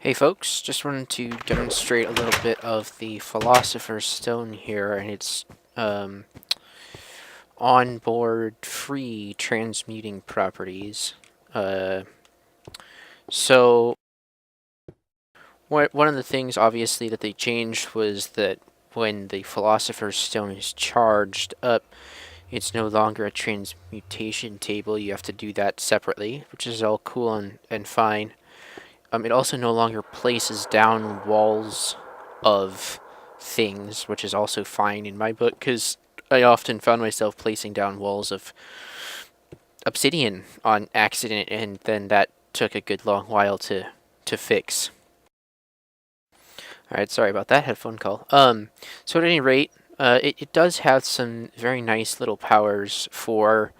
Hey folks, just wanted to demonstrate a little bit of the Philosopher's Stone here and its onboard free transmuting properties. So one of the things obviously that they changed was that when the Philosopher's Stone is charged up, it's no longer a transmutation table. You have to do that separately, which is all cool and fine. It also no longer places down walls of things, which is also fine in my book, because I often found myself placing down walls of obsidian on accident, and then that took a good long while to fix. Alright, sorry about that, had a phone call. So at any rate, it does have some very nice little powers for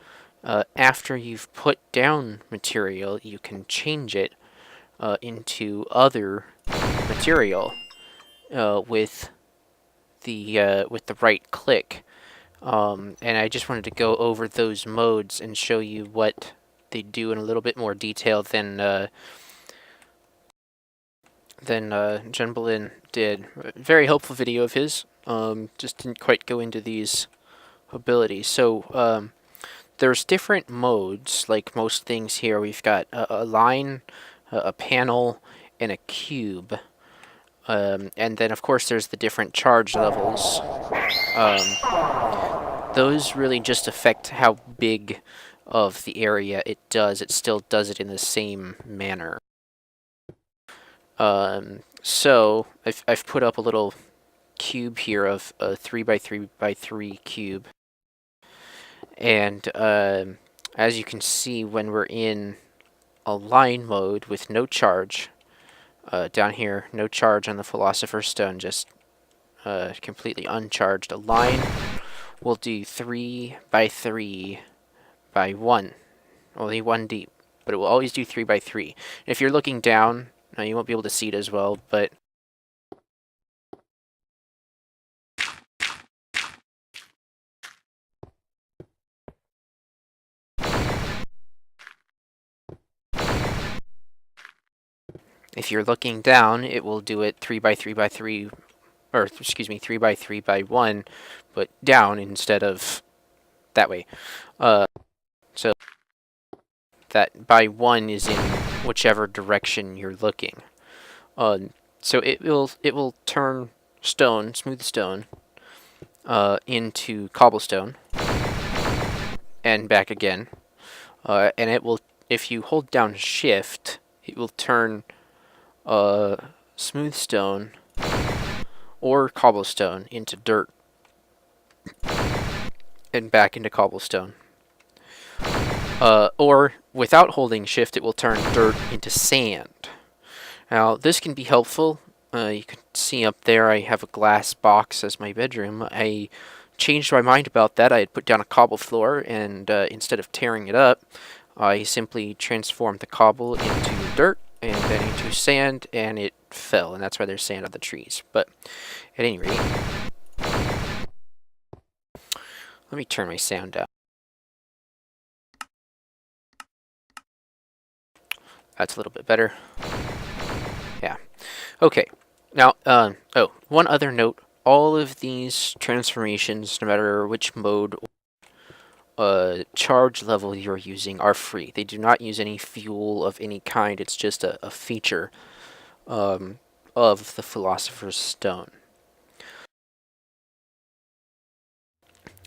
after you've put down material, you can change it into other material with the right click. And I just wanted to go over those modes and show you what they do in a little bit more detail than Jen Boleyn did. Very helpful video of his. Just didn't quite go into these abilities. So there's different modes, like most things here. We've got a line, a panel, and a cube. And then, of course, there's the different charge levels. Those really just affect how big of the area it does. It still does it in the same manner. So I've put up a little cube here of a 3x3x3 cube. And as you can see, when we're in a line mode with no charge, down here, no charge on the Philosopher's Stone, just completely uncharged. A line will do 3x3x1, only one deep, but it will always do 3x3. If you're looking down, you won't be able to see it as well, but if you're looking down, it will do it 3x3x3, or excuse me, 3x3x1, but down instead of that way. So that by 1 is in whichever direction you're looking. So it will turn stone, smooth stone, into cobblestone, and back again. And it will, if you hold down Shift, it will turn smooth stone or cobblestone into dirt, and back into cobblestone. Or without holding Shift, it will turn dirt into sand. Now, this can be helpful. You can see up there I have a glass box as my bedroom. I changed my mind about that. I had put down a cobble floor, and instead of tearing it up, I simply transformed the cobble into dirt and then into sand, and it fell, and that's why there's sand on the trees. But at any rate, let me turn my sound down. That's a little bit better. Yeah. Okay. Now, oh, one other note. All of these transformations, no matter which mode charge level you're using, are free. They do not use any fuel of any kind. It's just a feature of the Philosopher's Stone.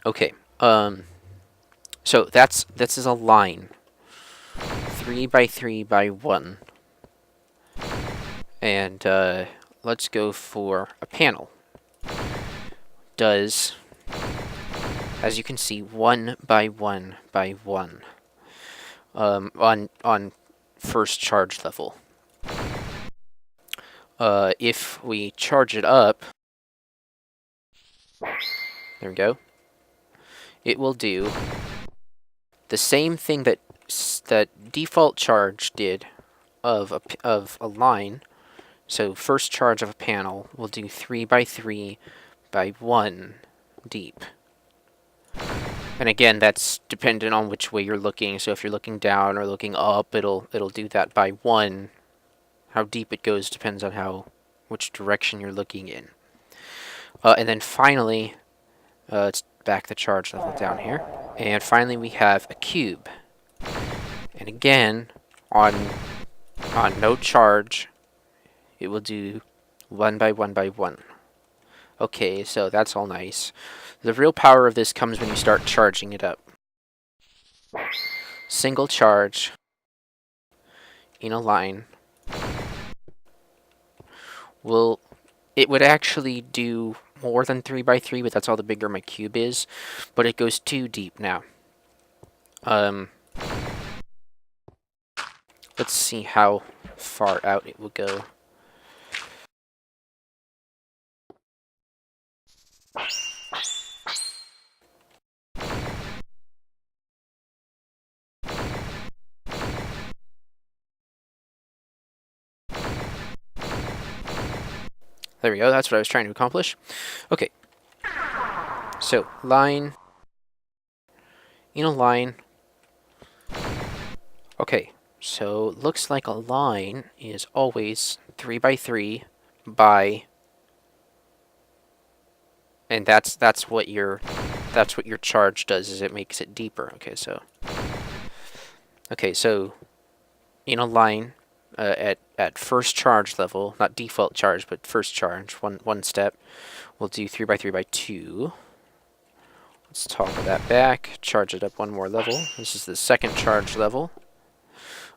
Okay. So this is a line. 3x3x1. And let's go for a panel. Does, as you can see, 1x1x1 on first charge level. If we charge it up, there we go. It will do the same thing that default charge did of a line. So first charge of a panel will do 3x3x1 deep. And again, that's dependent on which way you're looking. So if you're looking down or looking up, it'll do that by 1. How deep it goes depends on which direction you're looking in. And then finally, let's back the charge level down here. And finally we have a cube. And again, on no charge, it will do 1 by 1 by 1. Okay, so that's all nice. The real power of this comes when you start charging it up. Single charge in a line it would actually do more than 3 by 3, but that's all the bigger my cube is. But it goes too deep now. Let's see how far out it will go. There we go, that's what I was trying to accomplish. Okay. So, line in a line. Okay, so looks like a line is always 3 by 3 by, and that's what your charge does, is it makes it deeper. Okay, so in a line at first charge level, not default charge, but first charge, one step, we'll do 3 by 3 by 2. Let's toggle that back, charge it up one more level. This is the second charge level.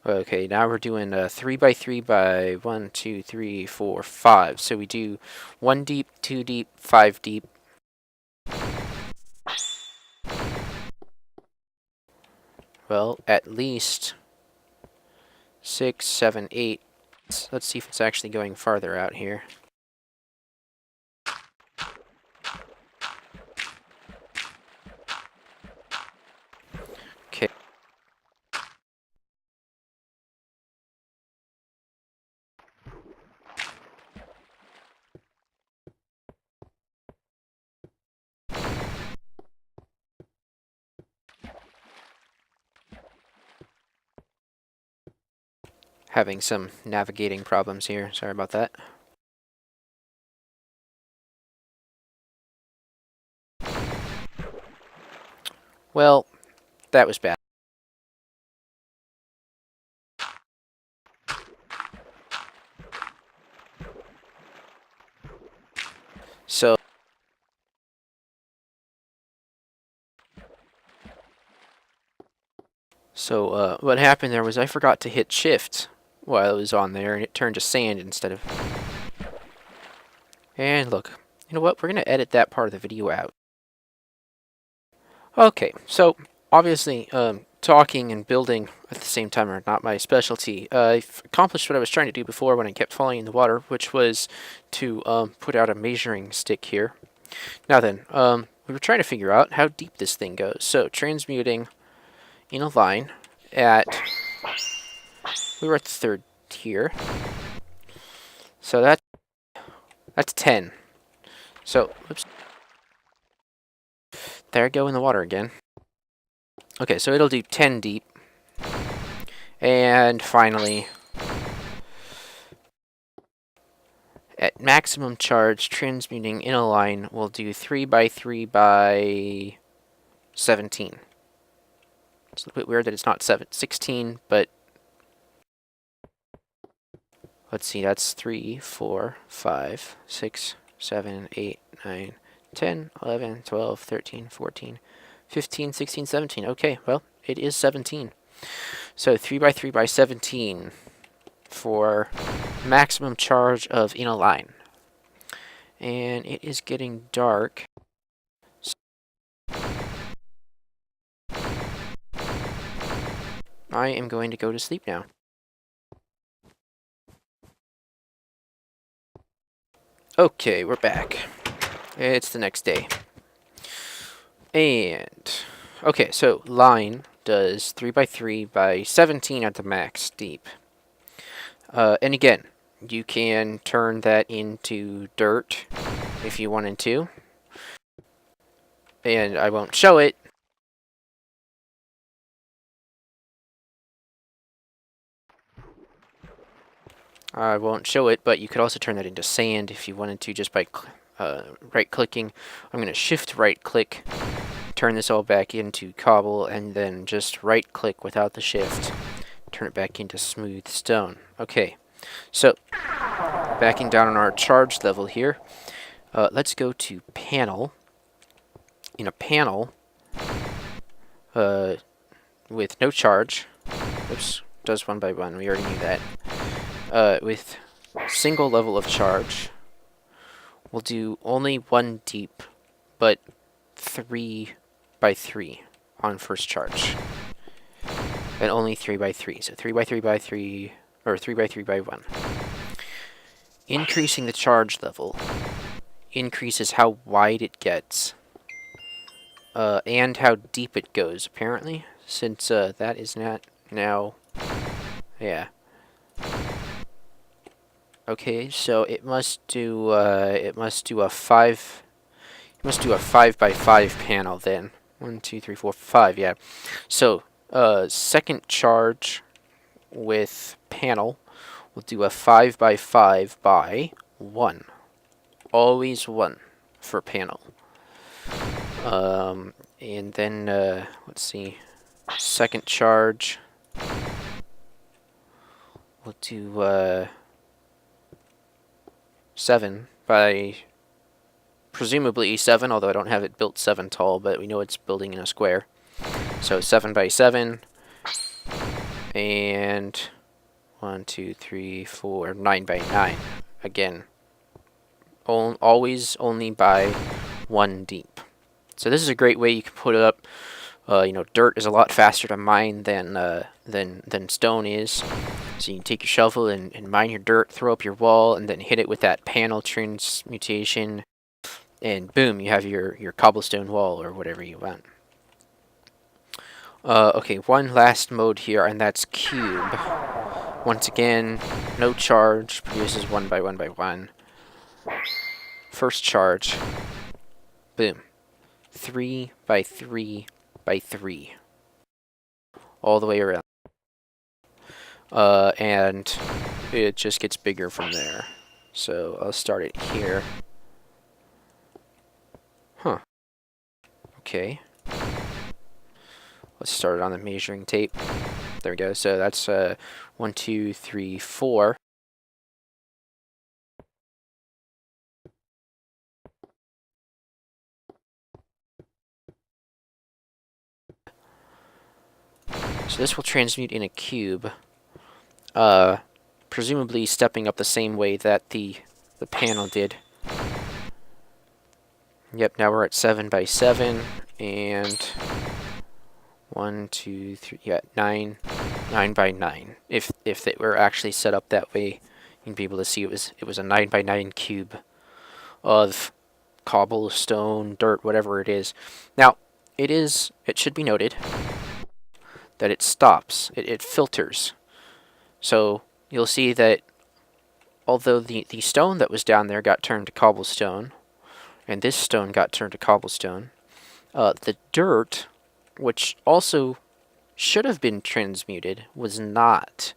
Okay, now we're doing 3 by 3 by 1, 2, 3, 4, 5. So we do 1 deep, 2 deep, 5 deep. Well, at least 6, 7, 8. Let's see if it's actually going farther out here. Okay. Having some navigating problems here. Sorry about that. Well, that was bad. So what happened there was I forgot to hit shift while it was on there, and it turned to sand instead of... And look, you know what? We're going to edit that part of the video out. Okay, so obviously talking and building at the same time are not my specialty. I've accomplished what I was trying to do before when I kept falling in the water, which was to put out a measuring stick here. Now then, we were trying to figure out how deep this thing goes. So transmuting in a line at... We were at the third tier. So that's 10. So, oops. There I go in the water again. Okay, so it'll do 10 deep. And finally, at maximum charge, transmuting in a line will do 3 by 3 by 17. It's a little bit weird that it's not 16, but let's see, that's 3, 4, 5, 6, 7, 8, 9, 10, 11, 12, 13, 14, 15, 16, 17. Okay, well, it is 17. So 3 by 3 by 17 for maximum charge of in a line. And it is getting dark. I am going to go to sleep now. Okay, we're back. It's the next day. And, okay, so line does 3 by 3 by 17 at the max deep. And again, you can turn that into dirt if you wanted to. And I won't show it. I won't show it, but you could also turn that into sand if you wanted to, just by right-clicking. I'm going to shift right-click, turn this all back into cobble, and then just right-click without the shift, turn it back into smooth stone. Okay, so backing down on our charge level here, let's go to panel. In a panel with no charge, oops, does one by one, we already knew that. With single level of charge, we'll do only 1 deep, but 3 by 3 on first charge. And only 3 by 3, so 3 by 3 by 3, or 3 by 3 by 1. Increasing the charge level increases how wide it gets, and how deep it goes, apparently, since that is not now, yeah. Okay, so it must do a 5 by 5 panel then. 1, 2, 3, 4, 5, yeah. So second charge with panel, we'll do a 5 by 5 by 1. Always 1 for panel. And then let's see, second charge, we'll do 7 by, presumably 7, although I don't have it built 7 tall, but we know it's building in a square. So 7 by 7, and 1, 2, 3, 4, 9 by 9. Again, always only by 1 deep. So this is a great way you can put it up. You know, dirt is a lot faster to mine than stone is. So you can take your shovel and mine your dirt, throw up your wall, and then hit it with that panel transmutation, and boom, you have your cobblestone wall or whatever you want. Okay, one last mode here, and that's cube. Once again, no charge, produces 1 by 1 by 1. First charge, boom, 3 by 3 by 3, all the way around. And it just gets bigger from there. So I'll start it here. Huh. Okay. Let's start it on the measuring tape. There we go. So that's 1, 2, 3, 4. So this will transmute in a cube. Presumably stepping up the same way that the panel did. Yep, now we're at 7 by 7, and 1, 2, 3, yeah, 9 by 9. If it were actually set up that way, you'd be able to see it was a 9 by 9 cube of cobblestone, dirt, whatever it is. Now, it should be noted that it stops, it filters. So you'll see that although the stone that was down there got turned to cobblestone, and this stone got turned to cobblestone, the dirt, which also should have been transmuted, was not.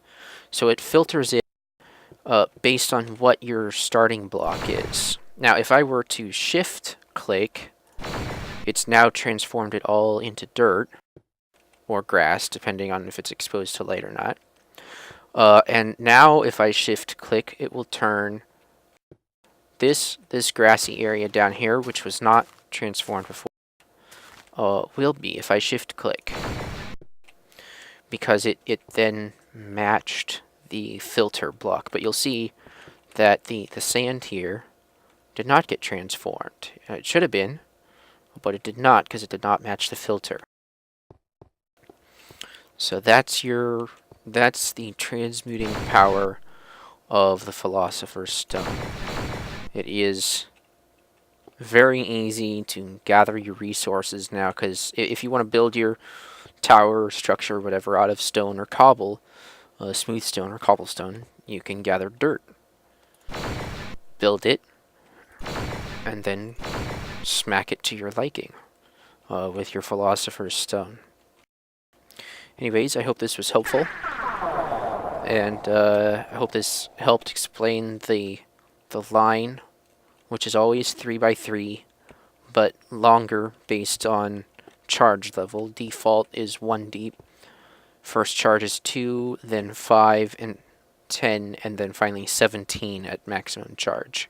So it filters it based on what your starting block is. Now, if I were to shift click, it's now transformed it all into dirt or grass, depending on if it's exposed to light or not. And now if I shift click, it will turn this grassy area down here, which was not transformed before, will be if I shift click, because it then matched the filter block. But you'll see that the sand here did not get transformed. It should have been, but it did not, because it did not match the filter. So that's the transmuting power of the Philosopher's Stone. It is very easy to gather your resources now, because if you want to build your tower or structure or whatever out of stone or cobble, smooth stone or cobblestone, you can gather dirt, build it, and then smack it to your liking with your Philosopher's Stone. Anyways, I hope this was helpful, And I hope this helped explain the line, which is always 3 by 3, but longer based on charge level. Default is 1 deep. First charge is 2, then 5 and 10, and then finally 17 at maximum charge.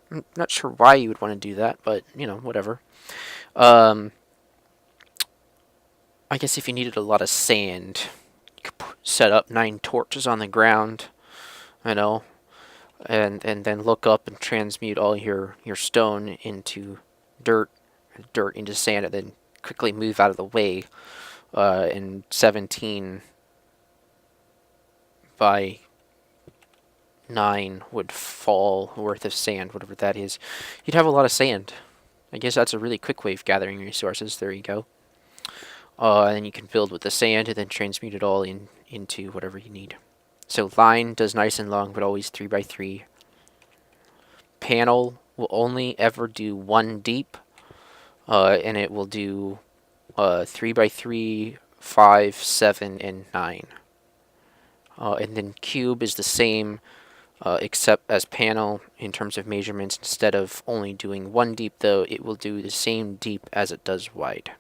I'm not sure why you would want to do that, but, you know, whatever. I guess if you needed a lot of sand, you could set up 9 torches on the ground, you know, and then look up and transmute all your stone into dirt into sand, and then quickly move out of the way. And 17 by 9 would fall worth of sand, whatever that is. You'd have a lot of sand. I guess that's a really quick way of gathering resources. There you go. And then you can build with the sand and then transmute it all into whatever you need. So line does nice and long, but always 3 by 3. Panel will only ever do 1 deep, and it will do 3 by 3, 5, 7, and 9. And then cube is the same, except as panel in terms of measurements. Instead of only doing 1 deep, though, it will do the same deep as it does wide.